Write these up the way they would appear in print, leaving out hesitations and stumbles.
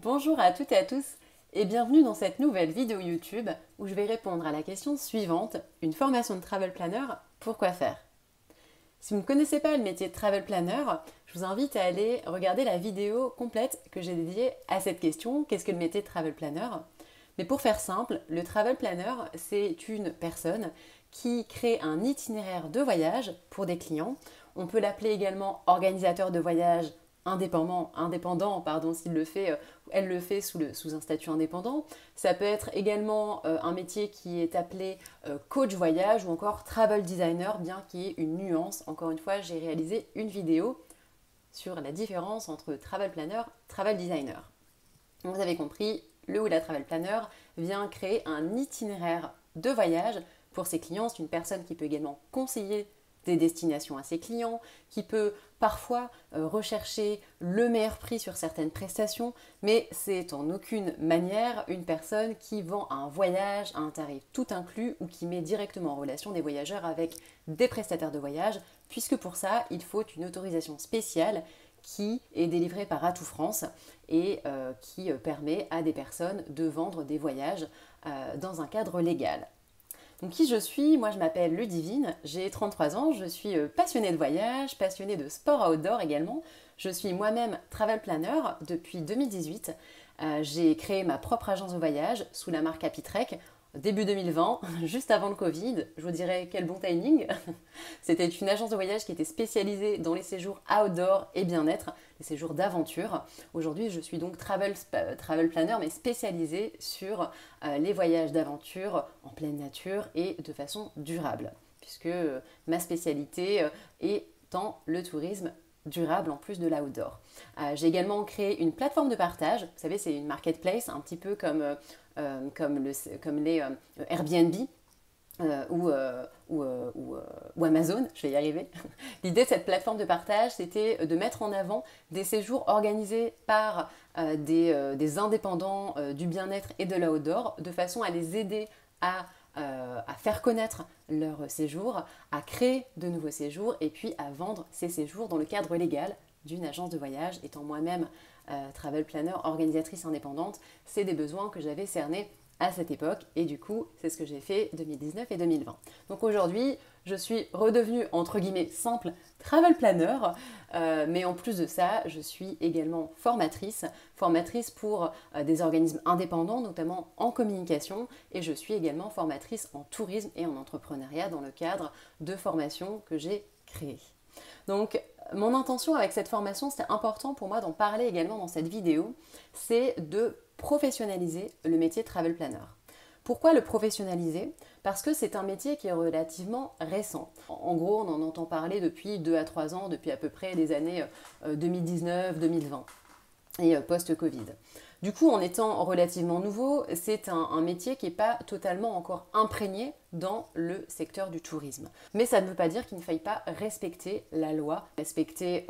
Bonjour à toutes et à tous et bienvenue dans cette nouvelle vidéo YouTube où je vais répondre à la question suivante, une formation de travel planner, pourquoi faire? Si vous ne connaissez pas le métier de travel planner, je vous invite à aller regarder la vidéo complète que j'ai dédiée à cette question, qu'est-ce que le métier de travel planner? Mais pour faire simple, le travel planner, c'est une personne qui crée un itinéraire de voyage pour des clients. On peut l'appeler également organisateur de voyage indépendant s'il le fait, elle le fait sous un statut indépendant. Ça peut être également un métier qui est appelé coach voyage ou encore travel designer, bien qu'il y ait une nuance. Encore une fois, j'ai réalisé une vidéo sur la différence entre travel planner et travel designer. Vous avez compris, le ou la travel planner vient créer un itinéraire de voyage pour ses clients. C'est une personne qui peut également conseiller des destinations à ses clients, qui peut parfois rechercher le meilleur prix sur certaines prestations, mais c'est en aucune manière une personne qui vend un voyage à un tarif tout inclus ou qui met directement en relation des voyageurs avec des prestataires de voyage, puisque pour ça, il faut une autorisation spéciale qui est délivrée par Atout France et qui permet à des personnes de vendre des voyages dans un cadre légal. Donc qui je suis? Moi je m'appelle Ludivine, j'ai 33 ans, je suis passionnée de voyage, passionnée de sport outdoor également. Je suis moi-même travel planner depuis 2018. J'ai créé ma propre agence de voyage sous la marque Happytrek début 2020, juste avant le Covid. Je vous dirais quel bon timing. C'était une agence de voyage qui était spécialisée dans les séjours outdoor et bien-être, les séjours d'aventure. Aujourd'hui, je suis donc travel planner, mais spécialisée sur les voyages d'aventure en pleine nature et de façon durable, puisque ma spécialité est dans le tourisme durable en plus de l'outdoor. J'ai également créé une plateforme de partage. Vous savez, c'est une marketplace, un petit peu comme les Airbnb. Ou Amazon, je vais y arriver. L'idée de cette plateforme de partage, c'était de mettre en avant des séjours organisés par des indépendants du bien-être et de l'outdoor, de façon à les aider à faire connaître leur séjour, à créer de nouveaux séjours et puis à vendre ces séjours dans le cadre légal d'une agence de voyage. Étant moi-même travel planner, organisatrice indépendante, c'est des besoins que j'avais cernés à cette époque et du coup c'est ce que j'ai fait 2019 et 2020. Donc aujourd'hui je suis redevenue entre guillemets simple travel planner, mais en plus de ça je suis également formatrice pour des organismes indépendants, notamment en communication, et je suis également formatrice en tourisme et en entrepreneuriat dans le cadre de formations que j'ai créées. Donc mon intention avec cette formation, c'était important pour moi d'en parler également dans cette vidéo, c'est de professionnaliser le métier de travel planner. Pourquoi le professionnaliser? Parce que c'est un métier qui est relativement récent. En gros, on en entend parler depuis 2 à 3 ans, depuis à peu près les années 2019-2020 et post-Covid. Du coup, en étant relativement nouveau, c'est un métier qui n'est pas totalement encore imprégné dans le secteur du tourisme. Mais ça ne veut pas dire qu'il ne faille pas respecter la loi, respecter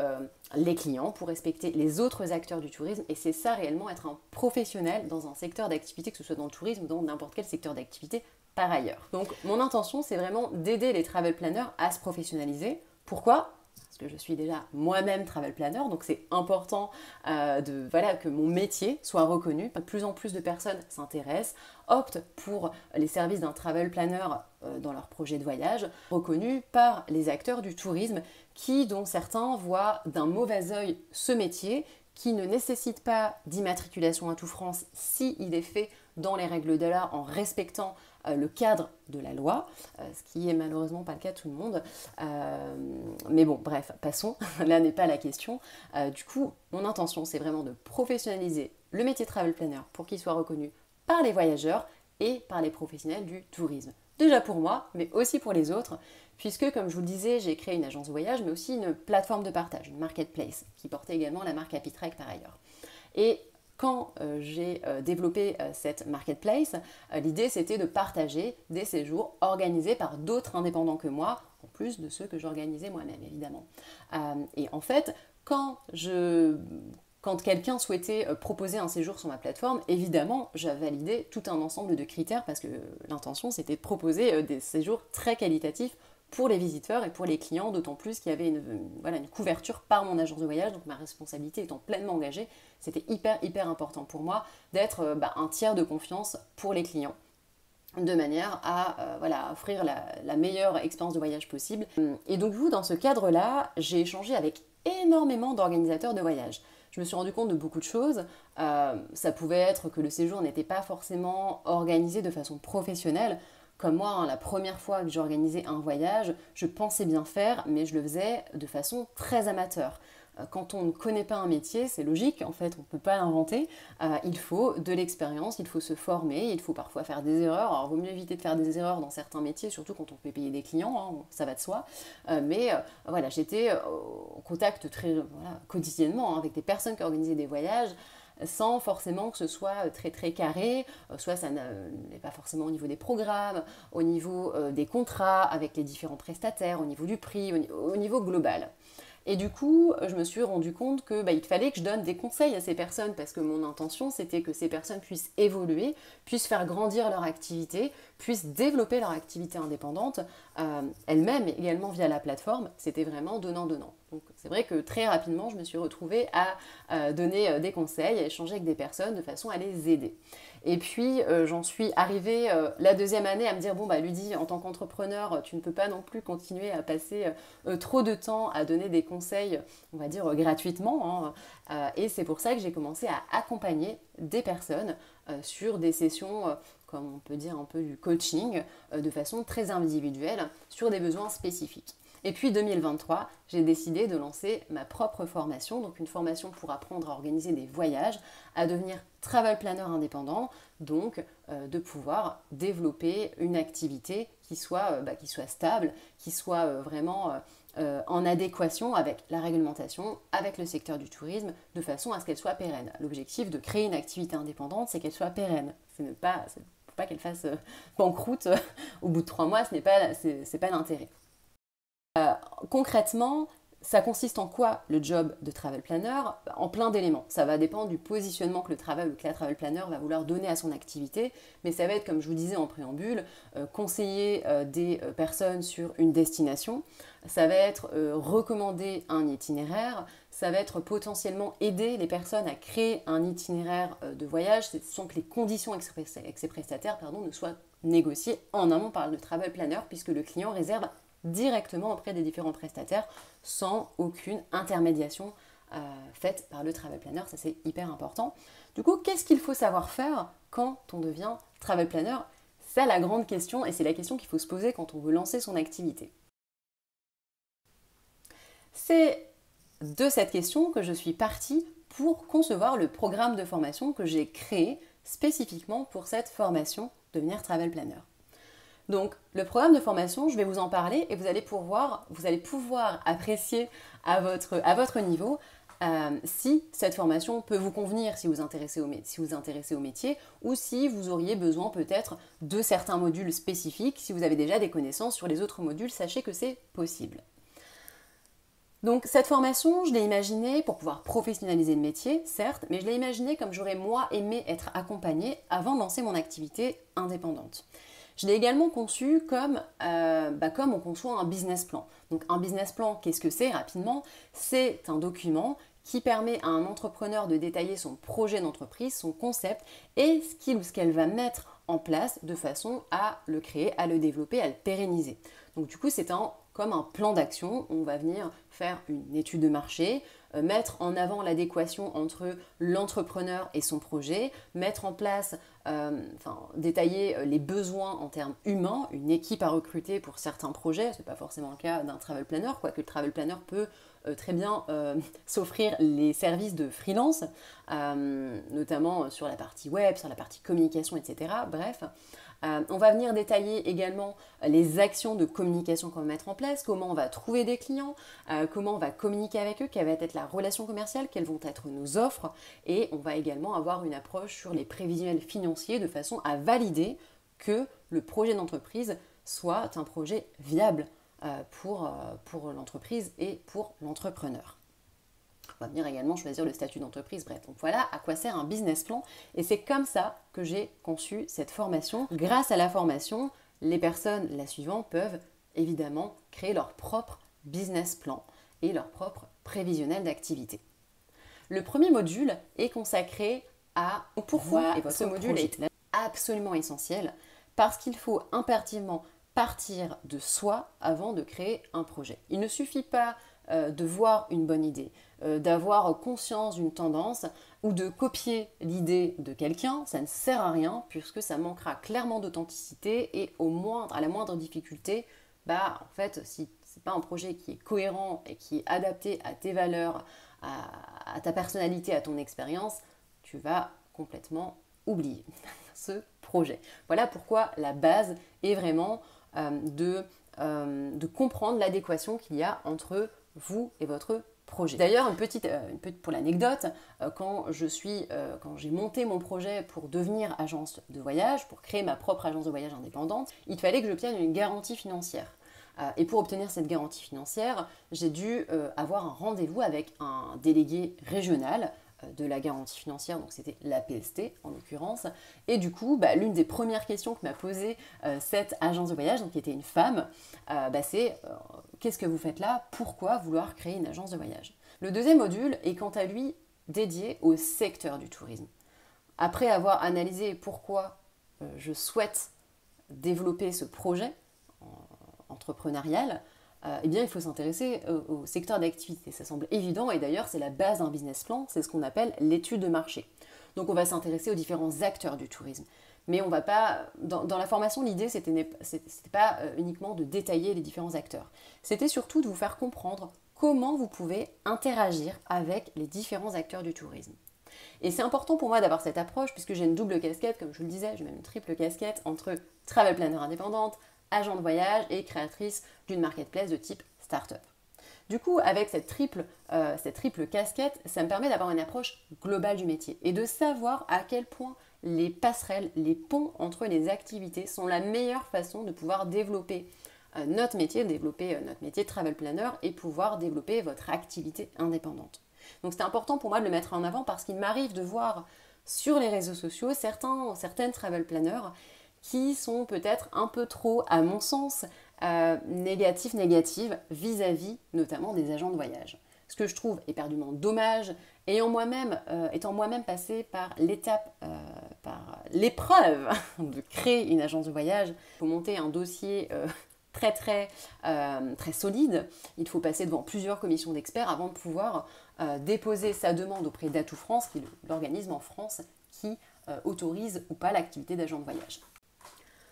les clients, pour respecter les autres acteurs du tourisme. Et c'est ça réellement être un professionnel dans un secteur d'activité, que ce soit dans le tourisme ou dans n'importe quel secteur d'activité par ailleurs. Donc mon intention, c'est vraiment d'aider les travel planners à se professionnaliser. Pourquoi ? Parce que je suis déjà moi-même travel planner, donc c'est important que mon métier soit reconnu. De plus en plus de personnes s'intéressent, optent pour les services d'un travel planner dans leur projet de voyage, reconnus par les acteurs du tourisme dont certains voient d'un mauvais œil ce métier, qui ne nécessite pas d'immatriculation à Atout France s'il est fait dans les règles de l'art en respectant le cadre de la loi, ce qui est malheureusement pas le cas de tout le monde. Mais bon, bref, passons, là n'est pas la question. Du coup, mon intention, c'est vraiment de professionnaliser le métier de travel planner pour qu'il soit reconnu par les voyageurs et par les professionnels du tourisme. Déjà pour moi, mais aussi pour les autres, puisque, comme je vous le disais, j'ai créé une agence de voyage, mais aussi une plateforme de partage, une marketplace, qui portait également la marque Happytrek par ailleurs. Et quand j'ai développé cette marketplace, l'idée c'était de partager des séjours organisés par d'autres indépendants que moi, en plus de ceux que j'organisais moi-même évidemment. Et en fait, quand quelqu'un souhaitait proposer un séjour sur ma plateforme, évidemment, j'ai validé tout un ensemble de critères parce que l'intention, c'était de proposer des séjours très qualitatifs pour les visiteurs et pour les clients, d'autant plus qu'il y avait une couverture par mon agence de voyage, donc ma responsabilité étant pleinement engagée, c'était hyper important pour moi d'être un tiers de confiance pour les clients, de manière à offrir la meilleure expérience de voyage possible. Et donc vous, dans ce cadre-là, j'ai échangé avec énormément d'organisateurs de voyage. Je me suis rendu compte de beaucoup de choses. Ça pouvait être que le séjour n'était pas forcément organisé de façon professionnelle. Comme moi, hein, la première fois que j'ai organisé un voyage, je pensais bien faire, mais je le faisais de façon très amateur. Quand on ne connaît pas un métier, c'est logique, en fait, on ne peut pas l'inventer. Il faut de l'expérience, il faut se former, il faut parfois faire des erreurs. Alors, il vaut mieux éviter de faire des erreurs dans certains métiers, surtout quand on peut payer des clients, hein, ça va de soi. Mais j'étais en contact quotidiennement, hein, avec des personnes qui organisaient des voyages, sans forcément que ce soit très carré, soit ça n'est pas forcément au niveau des programmes, au niveau des contrats avec les différents prestataires, au niveau du prix, au niveau global. Et du coup, je me suis rendu compte que il fallait que je donne des conseils à ces personnes parce que mon intention, c'était que ces personnes puissent évoluer, puissent faire grandir leur activité, puissent développer leur activité indépendante, elles-mêmes également via la plateforme. C'était vraiment donnant-donnant. Donc c'est vrai que très rapidement, je me suis retrouvée à donner des conseils, à échanger avec des personnes de façon à les aider. Et puis, j'en suis arrivée la deuxième année à me dire, Ludie, en tant qu'entrepreneur, tu ne peux pas non plus continuer à passer trop de temps à donner des conseils, on va dire, gratuitement. Hein. Et c'est pour ça que j'ai commencé à accompagner des personnes sur des sessions, comme on peut dire un peu du coaching, de façon très individuelle, sur des besoins spécifiques. Et puis 2023, j'ai décidé de lancer ma propre formation, donc une formation pour apprendre à organiser des voyages, à devenir travel planner indépendant, donc de pouvoir développer une activité qui soit stable, qui soit vraiment en adéquation avec la réglementation, avec le secteur du tourisme, de façon à ce qu'elle soit pérenne. L'objectif de créer une activité indépendante, c'est qu'elle soit pérenne. Il ne faut pas qu'elle fasse banqueroute au bout de 3 mois, c'est pas l'intérêt. Concrètement, ça consiste en quoi le job de travel planner? En plein d'éléments. Ça va dépendre du positionnement que la travel planner va vouloir donner à son activité, mais ça va être, comme je vous disais en préambule, conseiller des personnes sur une destination, ça va être recommander un itinéraire, ça va être potentiellement aider les personnes à créer un itinéraire de voyage, sans que les conditions avec ces prestataires ne soient négociées en amont par le travel planner, puisque le client réserve directement auprès des différents prestataires sans aucune intermédiation faite par le travel planner. Ça, c'est hyper important. Du coup, qu'est-ce qu'il faut savoir faire quand on devient travel planner? C'est la grande question et c'est la question qu'il faut se poser quand on veut lancer son activité. C'est de cette question que je suis partie pour concevoir le programme de formation que j'ai créé spécifiquement pour cette formation Devenir Travel Planner. Donc, le programme de formation, je vais vous en parler et vous allez pouvoir apprécier à votre niveau si cette formation peut vous convenir, si vous vous intéressez au métier, ou si vous auriez besoin peut-être de certains modules spécifiques. Si vous avez déjà des connaissances sur les autres modules, sachez que c'est possible. Donc cette formation, je l'ai imaginée pour pouvoir professionnaliser le métier, certes, mais je l'ai imaginée comme j'aurais moi aimé être accompagnée avant de lancer mon activité indépendante. Je l'ai également conçu comme on conçoit un business plan. Donc un business plan, qu'est-ce que c'est rapidement? C'est un document qui permet à un entrepreneur de détailler son projet d'entreprise, son concept et ce qu'il ou ce qu'elle va mettre en place de façon à le créer, à le développer, à le pérenniser. Donc du coup, c'est comme un plan d'action. On va venir faire une étude de marché, mettre en avant l'adéquation entre l'entrepreneur et son projet, mettre en place, détailler les besoins en termes humains, une équipe à recruter pour certains projets. Ce n'est pas forcément le cas d'un travel planner, quoique le travel planner peut très bien s'offrir les services de freelance, notamment sur la partie web, sur la partie communication, etc. Bref. On va venir détailler également les actions de communication qu'on va mettre en place, comment on va trouver des clients, comment on va communiquer avec eux, quelle va être la relation commerciale, quelles vont être nos offres, et on va également avoir une approche sur les prévisionnels financiers de façon à valider que le projet d'entreprise soit un projet viable pour l'entreprise et pour l'entrepreneur. On va venir également choisir le statut d'entreprise, bref. Donc voilà à quoi sert un business plan et c'est comme ça que j'ai conçu cette formation. Grâce à la formation, les personnes la suivant peuvent évidemment créer leur propre business plan et leur propre prévisionnel d'activité. Le premier module est consacré à pourquoi ce module est absolument essentiel, parce qu'il faut impérativement partir de soi avant de créer un projet. Il ne suffit pas de voir une bonne idée, d'avoir conscience d'une tendance ou de copier l'idée de quelqu'un, ça ne sert à rien puisque ça manquera clairement d'authenticité et à la moindre difficulté, en fait, si ce n'est pas un projet qui est cohérent et qui est adapté à tes valeurs, à ta personnalité, à ton expérience, tu vas complètement oublier ce projet. Voilà pourquoi la base est vraiment de comprendre l'adéquation qu'il y a entre vous et votre projet. D'ailleurs, pour l'anecdote, quand j'ai monté mon projet pour devenir agence de voyage, pour créer ma propre agence de voyage indépendante, il fallait que j'obtienne une garantie financière. Et pour obtenir cette garantie financière, j'ai dû avoir un rendez-vous avec un délégué régional de la garantie financière, donc c'était l'APST en l'occurrence. Et du coup, l'une des premières questions que m'a posée cette agence de voyage, donc qui était une femme, c'est qu'est-ce que vous faites là? Pourquoi vouloir créer une agence de voyage? Le deuxième module est quant à lui dédié au secteur du tourisme. Après avoir analysé pourquoi je souhaite développer ce projet entrepreneurial, il faut s'intéresser au secteur d'activité. Ça semble évident et d'ailleurs c'est la base d'un business plan, c'est ce qu'on appelle l'étude de marché. Donc on va s'intéresser aux différents acteurs du tourisme. Mais on va pas, dans la formation, l'idée c'était pas uniquement de détailler les différents acteurs. C'était surtout de vous faire comprendre comment vous pouvez interagir avec les différents acteurs du tourisme. Et c'est important pour moi d'avoir cette approche puisque j'ai une double casquette, comme je le disais, j'ai même une triple casquette entre travel planner indépendante, agent de voyage et créatrice d'une marketplace de type startup. Du coup, avec cette triple casquette, ça me permet d'avoir une approche globale du métier et de savoir à quel point les passerelles, les ponts entre les activités sont la meilleure façon de pouvoir développer notre métier de travel planner et pouvoir développer votre activité indépendante. Donc c'est important pour moi de le mettre en avant parce qu'il m'arrive de voir sur les réseaux sociaux certaines travel planners qui sont peut-être un peu trop, à mon sens, négatives vis-à-vis notamment des agents de voyage. Ce que je trouve éperdument dommage, étant moi-même passée par l'épreuve de créer une agence de voyage. Il faut monter un dossier très solide. Il faut passer devant plusieurs commissions d'experts avant de pouvoir déposer sa demande auprès d'Atout France, qui est l'organisme en France qui autorise ou pas l'activité d'agent de voyage.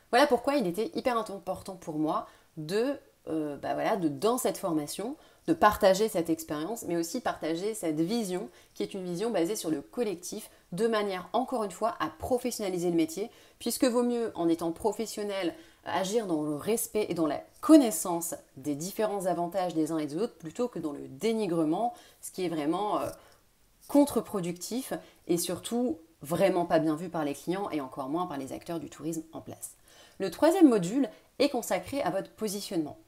Voilà pourquoi il était hyper important pour moi dans cette formation, de partager cette expérience, mais aussi partager cette vision, qui est une vision basée sur le collectif, de manière, encore une fois, à professionnaliser le métier, puisque vaut mieux, en étant professionnel, agir dans le respect et dans la connaissance des différents avantages des uns et des autres, plutôt que dans le dénigrement, ce qui est vraiment contre-productif et surtout vraiment pas bien vu par les clients et encore moins par les acteurs du tourisme en place. Le troisième module est consacré à votre positionnement.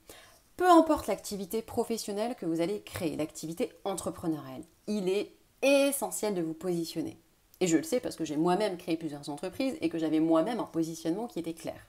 Peu importe l'activité professionnelle que vous allez créer, l'activité entrepreneuriale, il est essentiel de vous positionner. Et je le sais parce que j'ai moi-même créé plusieurs entreprises et que j'avais moi-même un positionnement qui était clair.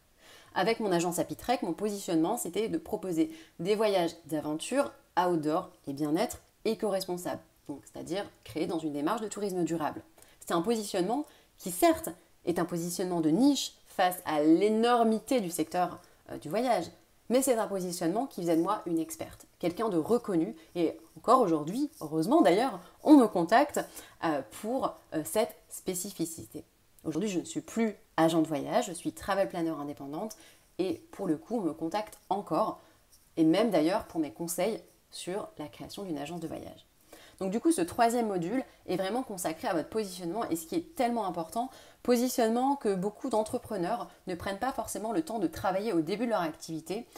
Avec mon agence Happytrek, mon positionnement, c'était de proposer des voyages d'aventure, outdoor et bien-être éco-responsables. Donc, c'est-à-dire créés dans une démarche de tourisme durable. C'est un positionnement qui, certes, est un positionnement de niche face à l'énormité du secteur du voyage. Mais c'est un positionnement qui faisait de moi une experte, quelqu'un de reconnu. Et encore aujourd'hui, heureusement d'ailleurs, on me contacte pour cette spécificité. Aujourd'hui, je ne suis plus agent de voyage, je suis travel planner indépendante. Et pour le coup, on me contacte encore, et même d'ailleurs pour mes conseils sur la création d'une agence de voyage. Donc du coup, ce troisième module est vraiment consacré à votre positionnement et ce qui est tellement important, positionnement que beaucoup d'entrepreneurs ne prennent pas forcément le temps de travailler au début de leur activité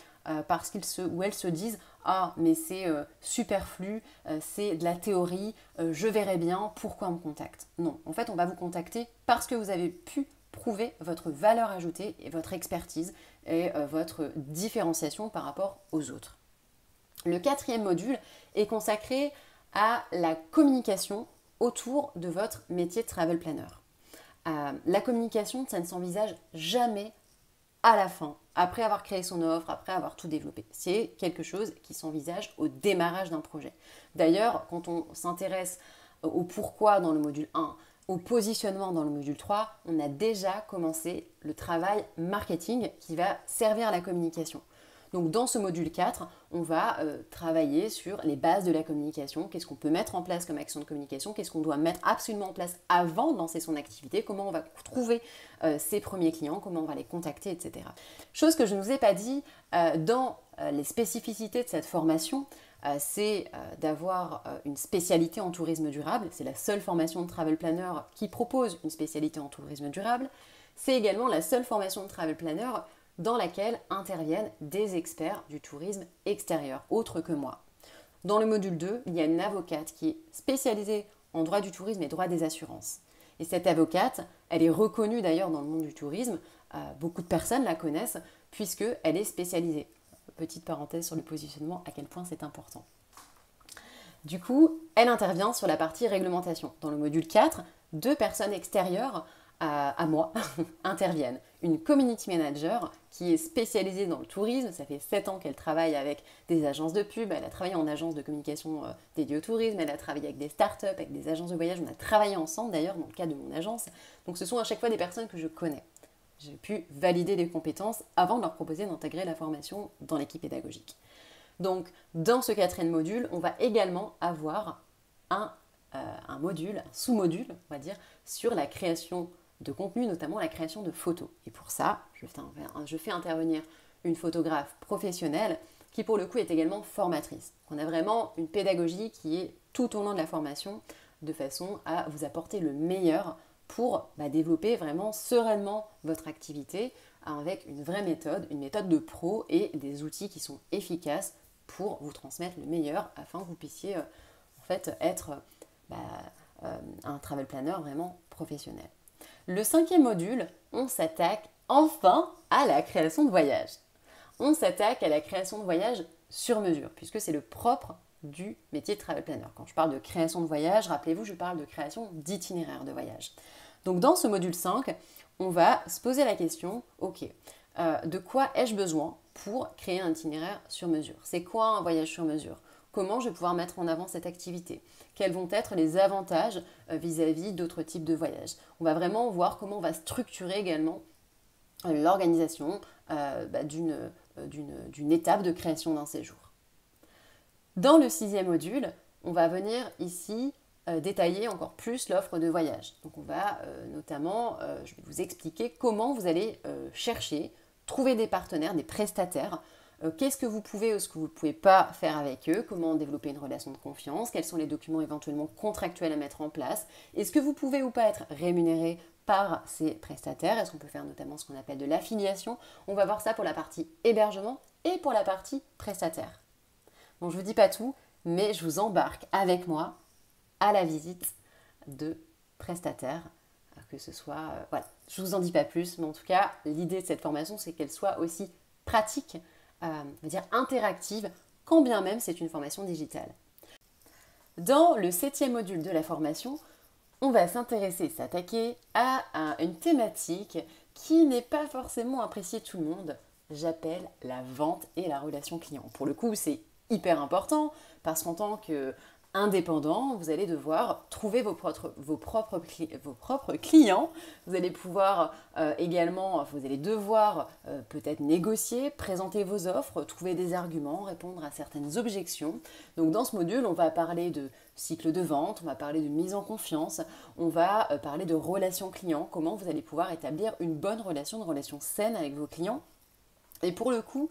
parce elles se disent « Ah, mais c'est superflu, c'est de la théorie, je verrai bien, pourquoi on me contacte ?» Non, en fait, on va vous contacter parce que vous avez pu prouver votre valeur ajoutée et votre expertise et votre différenciation par rapport aux autres. Le quatrième module est consacré à la communication autour de votre métier de travel planner. La communication, ça ne s'envisage jamais à la fin, après avoir créé son offre, après avoir tout développé. C'est quelque chose qui s'envisage au démarrage d'un projet. D'ailleurs, quand on s'intéresse au pourquoi dans le module 1, au positionnement dans le module 3, on a déjà commencé le travail marketing qui va servir à la communication. Donc dans ce module 4, on va travailler sur les bases de la communication, qu'est-ce qu'on peut mettre en place comme action de communication, qu'est-ce qu'on doit mettre absolument en place avant de lancer son activité, comment on va trouver ses premiers clients, comment on va les contacter, etc. Chose que je ne vous ai pas dit, dans les spécificités de cette formation, c'est d'avoir une spécialité en tourisme durable. C'est la seule formation de travel planner qui propose une spécialité en tourisme durable. C'est également la seule formation de travel planner dans laquelle interviennent des experts du tourisme extérieur, autres que moi. Dans le module 2, il y a une avocate qui est spécialisée en droit du tourisme et droit des assurances. Et cette avocate, elle est reconnue d'ailleurs dans le monde du tourisme, beaucoup de personnes la connaissent puisqu'elle est spécialisée. Petite parenthèse sur le positionnement, à quel point c'est important. Du coup, elle intervient sur la partie réglementation. Dans le module 4, 2 personnes extérieures à moi interviennent. Une community manager qui est spécialisée dans le tourisme, ça fait 7 ans qu'elle travaille avec des agences de pub, elle a travaillé en agence de communication dédiée au tourisme, elle a travaillé avec des startups, avec des agences de voyage, on a travaillé ensemble d'ailleurs dans le cadre de mon agence. Donc ce sont à chaque fois des personnes que je connais. J'ai pu valider des compétences avant de leur proposer d'intégrer la formation dans l'équipe pédagogique. Donc dans ce 4e module, on va également avoir un module, un sous-module, on va dire, sur la création de contenu, notamment la création de photos. Et pour ça, je fais intervenir une photographe professionnelle qui pour le coup est également formatrice. On a vraiment une pédagogie qui est tout au long de la formation de façon à vous apporter le meilleur pour développer vraiment sereinement votre activité avec une vraie méthode, une méthode de pro et des outils qui sont efficaces pour vous transmettre le meilleur afin que vous puissiez en fait être un travel planner vraiment professionnel. Le 5e module, on s'attaque enfin à la création de voyages. On s'attaque à la création de voyages sur mesure, puisque c'est le propre du métier de travel planner. Quand je parle de création de voyage, rappelez-vous, je parle de création d'itinéraires de voyage. Donc dans ce module 5, on va se poser la question, ok, de quoi ai-je besoin pour créer un itinéraire sur mesure? C'est quoi un voyage sur mesure? Comment je vais pouvoir mettre en avant cette activité? Quels vont être les avantages vis-à-vis d'autres types de voyages? On va vraiment voir comment on va structurer également l'organisation d'une étape de création d'un séjour. Dans le 6e module, on va venir ici détailler encore plus l'offre de voyage. Donc on va notamment, je vais vous expliquer comment vous allez chercher, trouver des partenaires, des prestataires. Qu'est-ce que vous pouvez ou ce que vous ne pouvez pas faire avec eux, comment développer une relation de confiance, quels sont les documents éventuellement contractuels à mettre en place, est-ce que vous pouvez ou pas être rémunéré par ces prestataires, est-ce qu'on peut faire notamment ce qu'on appelle de l'affiliation. On va voir ça pour la partie hébergement et pour la partie prestataire. Bon, je ne vous dis pas tout, mais je vous embarque avec moi à la visite de prestataires, que ce soit, voilà, je ne vous en dis pas plus, mais en tout cas, l'idée de cette formation, c'est qu'elle soit aussi pratique, on va dire interactive, quand bien même c'est une formation digitale. Dans le 7e module de la formation, on va s'attaquer à une thématique qui n'est pas forcément appréciée de tout le monde. J'appelle la vente et la relation client. Pour le coup, c'est hyper important parce qu'en tant qu'indépendant, vous allez devoir trouver vos propres clients. Vous allez pouvoir également, vous allez devoir peut-être négocier, présenter vos offres, trouver des arguments, répondre à certaines objections. Donc dans ce module, on va parler de cycle de vente, on va parler de mise en confiance, on va parler de relation client, comment vous allez pouvoir établir une bonne relation, une relation saine avec vos clients. Et pour le coup,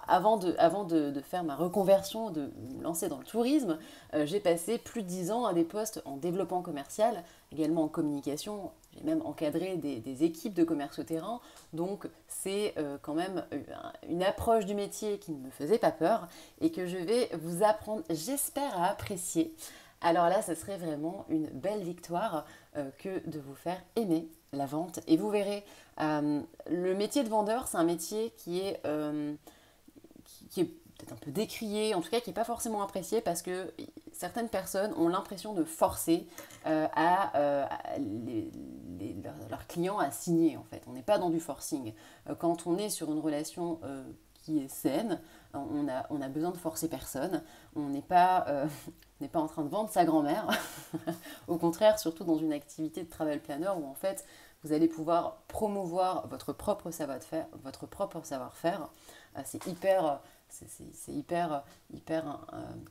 avant de faire ma reconversion, de me lancer dans le tourisme, j'ai passé plus de 10 ans à des postes en développement commercial, également en communication. J'ai même encadré des équipes de commerce au terrain. Donc c'est quand même une approche du métier qui ne me faisait pas peur et que je vais vous apprendre, j'espère, à apprécier. Alors là, ce serait vraiment une belle victoire que de vous faire aimer la vente. Et vous verrez, le métier de vendeur, c'est un métier qui est peut-être un peu décrié, en tout cas qui n'est pas forcément apprécié parce que certaines personnes ont l'impression de forcer leurs clients à signer en fait. On n'est pas dans du forcing. Quand on est sur une relation qui est saine, on a besoin de forcer personne. On n'est pas, on n'est pas en train de vendre sa grand-mère. Au contraire, surtout dans une activité de travel planner où en fait vous allez pouvoir promouvoir votre propre savoir-faire, c'est hyper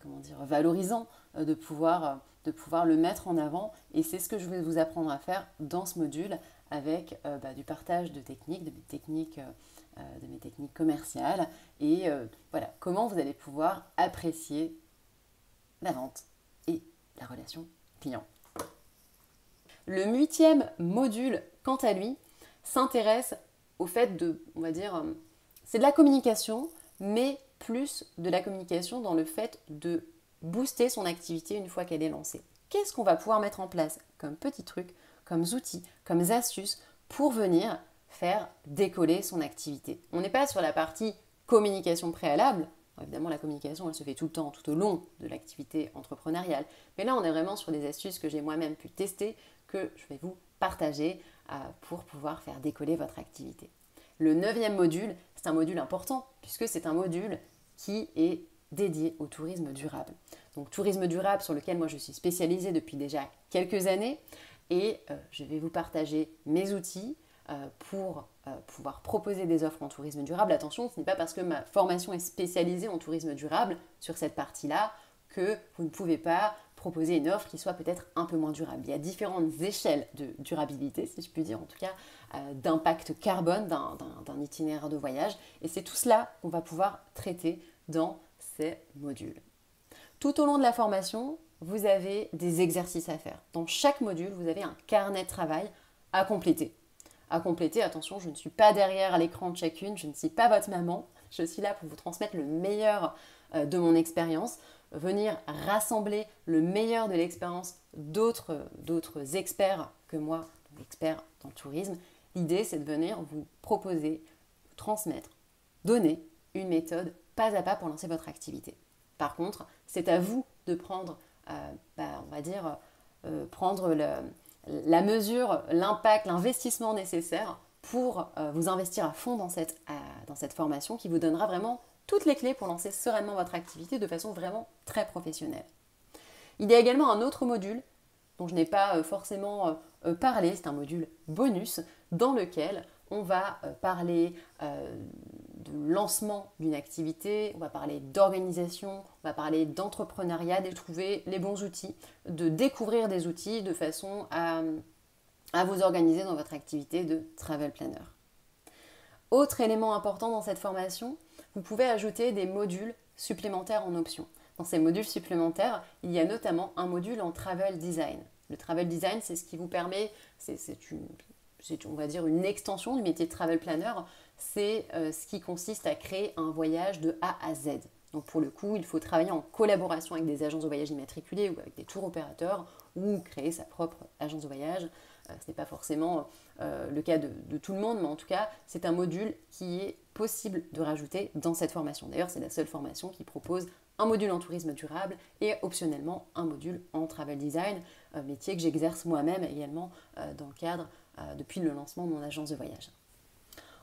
comment dire, valorisant de pouvoir le mettre en avant. Et c'est ce que je vais vous apprendre à faire dans ce module avec du partage de techniques, de mes techniques commerciales et voilà, comment vous allez pouvoir apprécier la vente et la relation client. Le 8e module, quant à lui, s'intéresse au fait on va dire, c'est de la communication, mais plus de la communication dans le fait de booster son activité une fois qu'elle est lancée. Qu'est-ce qu'on va pouvoir mettre en place comme petits trucs, comme outils, comme astuces pour venir faire décoller son activité? On n'est pas sur la partie communication préalable. Évidemment, la communication, elle se fait tout le temps, tout au long de l'activité entrepreneuriale. Mais là, on est vraiment sur des astuces que j'ai moi-même pu tester, que je vais vous partager pour pouvoir faire décoller votre activité. Le 9e module, c'est un module important puisque c'est un module qui est dédié au tourisme durable. Donc tourisme durable sur lequel moi je suis spécialisée depuis déjà quelques années et je vais vous partager mes outils pour pouvoir proposer des offres en tourisme durable. Attention, ce n'est pas parce que ma formation est spécialisée en tourisme durable sur cette partie-là que vous ne pouvez pas proposer une offre qui soit peut-être un peu moins durable. Il y a différentes échelles de durabilité, si je puis dire, en tout cas d'impact carbone d'un itinéraire de voyage. Et c'est tout cela qu'on va pouvoir traiter dans ces modules. Tout au long de la formation, vous avez des exercices à faire. Dans chaque module, vous avez un carnet de travail à compléter. Attention, je ne suis pas derrière à l'écran de chacune, je ne suis pas votre maman. Je suis là pour vous transmettre le meilleur de mon expérience, venir rassembler le meilleur de l'expérience d'autres experts que moi, experts dans le tourisme. L'idée, c'est de venir vous proposer, vous transmettre, donner une méthode pas à pas pour lancer votre activité. Par contre, c'est à vous de prendre, on va dire, prendre la mesure, l'impact, l'investissement nécessaire pour vous investir à fond dans cette formation qui vous donnera vraiment toutes les clés pour lancer sereinement votre activité de façon vraiment très professionnelle. Il y a également un autre module dont je n'ai pas forcément parlé, c'est un module bonus dans lequel on va parler de lancement d'une activité, on va parler d'organisation, on va parler d'entrepreneuriat, de trouver les bons outils, de découvrir des outils de façon à vous organiser dans votre activité de travel planner. Autre élément important dans cette formation, vous pouvez ajouter des modules supplémentaires en option. Dans ces modules supplémentaires, il y a notamment un module en travel design. Le travel design, c'est ce qui vous permet, on va dire une extension du métier de travel planner, c'est ce qui consiste à créer un voyage de A à Z. Donc pour le coup, il faut travailler en collaboration avec des agences de voyage immatriculées ou avec des tours opérateurs ou créer sa propre agence de voyage. Ce n'est pas forcément le cas de tout le monde, mais en tout cas, c'est un module qui est possible de rajouter dans cette formation. D'ailleurs, c'est la seule formation qui propose un module en tourisme durable et optionnellement un module en travel design, métier que j'exerce moi-même également dans le cadre depuis le lancement de mon agence de voyage.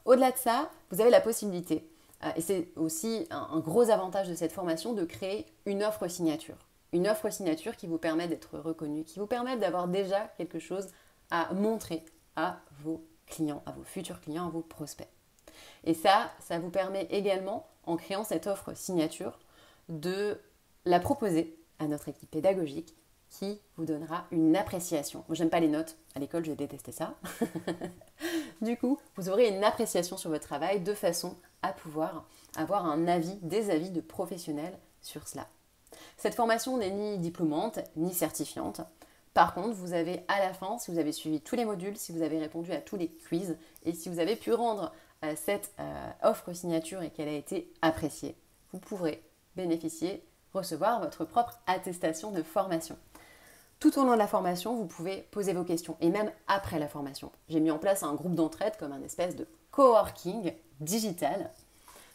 Au-delà de ça, vous avez la possibilité, et c'est aussi un gros avantage de cette formation, de créer une offre signature. Une offre signature qui vous permet d'être reconnu, qui vous permet d'avoir déjà quelque chose à montrer à vos clients, à vos futurs clients, à vos prospects. Et ça vous permet également, en créant cette offre signature, de la proposer à notre équipe pédagogique qui vous donnera une appréciation. Moi, j'aime pas les notes. À l'école, j'ai détesté ça. Du coup, vous aurez une appréciation sur votre travail de façon à pouvoir avoir des avis de professionnels sur cela. Cette formation n'est ni diplômante, ni certifiante. Par contre, vous avez à la fin, si vous avez suivi tous les modules, si vous avez répondu à tous les quiz et si vous avez pu rendre cette offre signature et qu'elle a été appréciée, vous pourrez recevoir votre propre attestation de formation. Tout au long de la formation, vous pouvez poser vos questions et même après la formation. J'ai mis en place un groupe d'entraide comme un espèce de coworking digital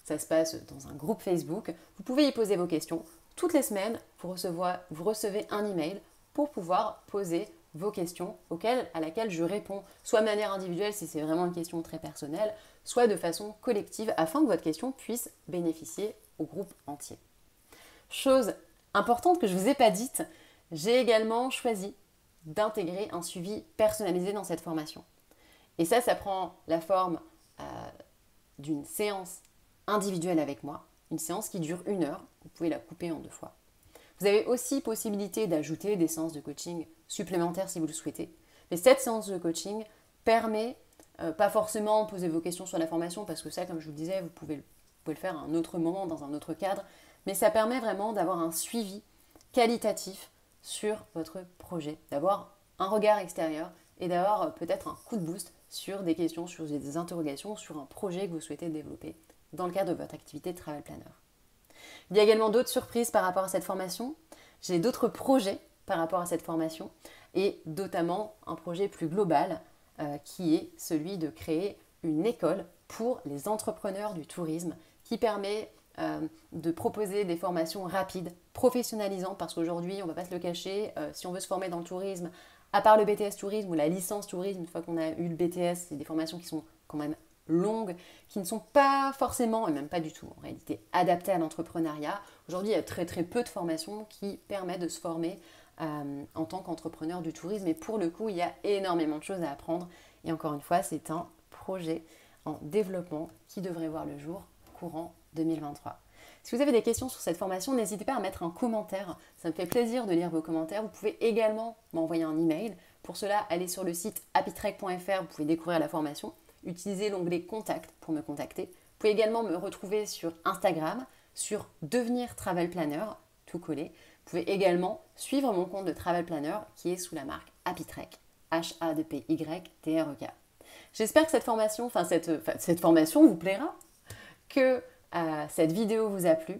Ça se passe dans un groupe Facebook. Vous pouvez y poser vos questions. Toutes les semaines, vous recevez un email pour pouvoir poser vos questions à laquelle je réponds, soit de manière individuelle si c'est vraiment une question très personnelle, soit de façon collective afin que votre question puisse bénéficier au groupe entier. Chose importante que je ne vous ai pas dite, j'ai également choisi d'intégrer un suivi personnalisé dans cette formation. Et ça prend la forme d'une séance individuelle avec moi, une séance qui dure 1 heure, vous pouvez la couper en 2 fois. Vous avez aussi possibilité d'ajouter des séances de coaching supplémentaires si vous le souhaitez. Mais cette séance de coaching permet, pas forcément de poser vos questions sur la formation, parce que ça, comme je vous le disais, vous pouvez le faire à un autre moment, dans un autre cadre, mais ça permet vraiment d'avoir un suivi qualitatif sur votre projet, d'avoir un regard extérieur et d'avoir peut-être un coup de boost sur des questions, sur des interrogations, sur un projet que vous souhaitez développer dans le cadre de votre activité de Travel Planner. Il y a également d'autres surprises par rapport à cette formation. J'ai d'autres projets par rapport à cette formation et notamment un projet plus global qui est celui de créer une école pour les entrepreneurs du tourisme qui permet de proposer des formations rapides, professionnalisantes, parce qu'aujourd'hui, on ne va pas se le cacher, si on veut se former dans le tourisme, à part le BTS tourisme ou la licence tourisme, une fois qu'on a eu le BTS, c'est des formations qui sont quand même longues, qui ne sont pas forcément, et même pas du tout en réalité, adaptées à l'entrepreneuriat. Aujourd'hui, il y a très très peu de formations qui permettent de se former en tant qu'entrepreneur du tourisme, et pour le coup, il y a énormément de choses à apprendre, et encore une fois, c'est un projet en développement qui devrait voir le jour courant 2023. Si vous avez des questions sur cette formation, n'hésitez pas à mettre un commentaire. Ça me fait plaisir de lire vos commentaires. Vous pouvez également m'envoyer un email. Pour cela, allez sur le site happytrek.fr, vous pouvez découvrir la formation. Utilisez l'onglet Contact pour me contacter. Vous pouvez également me retrouver sur Instagram, sur Devenir Travel Planner, tout collé. Vous pouvez également suivre mon compte de Travel Planner qui est sous la marque Happytrek, H-A-P-Y-T-R-E-K. J'espère que cette formation vous plaira, que cette vidéo vous a plu.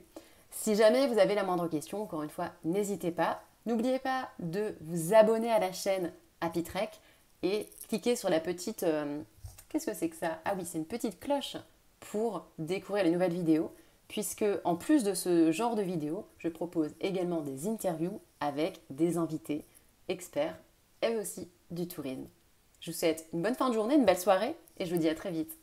Si jamais vous avez la moindre question, encore une fois, n'hésitez pas. N'oubliez pas de vous abonner à la chaîne Happytrek et cliquez sur la petite... qu'est-ce que c'est que ça? Ah oui, c'est une petite cloche pour découvrir les nouvelles vidéos, puisque en plus de ce genre de vidéos, je propose également des interviews avec des invités experts et aussi du tourisme. Je vous souhaite une bonne fin de journée, une belle soirée et je vous dis à très vite.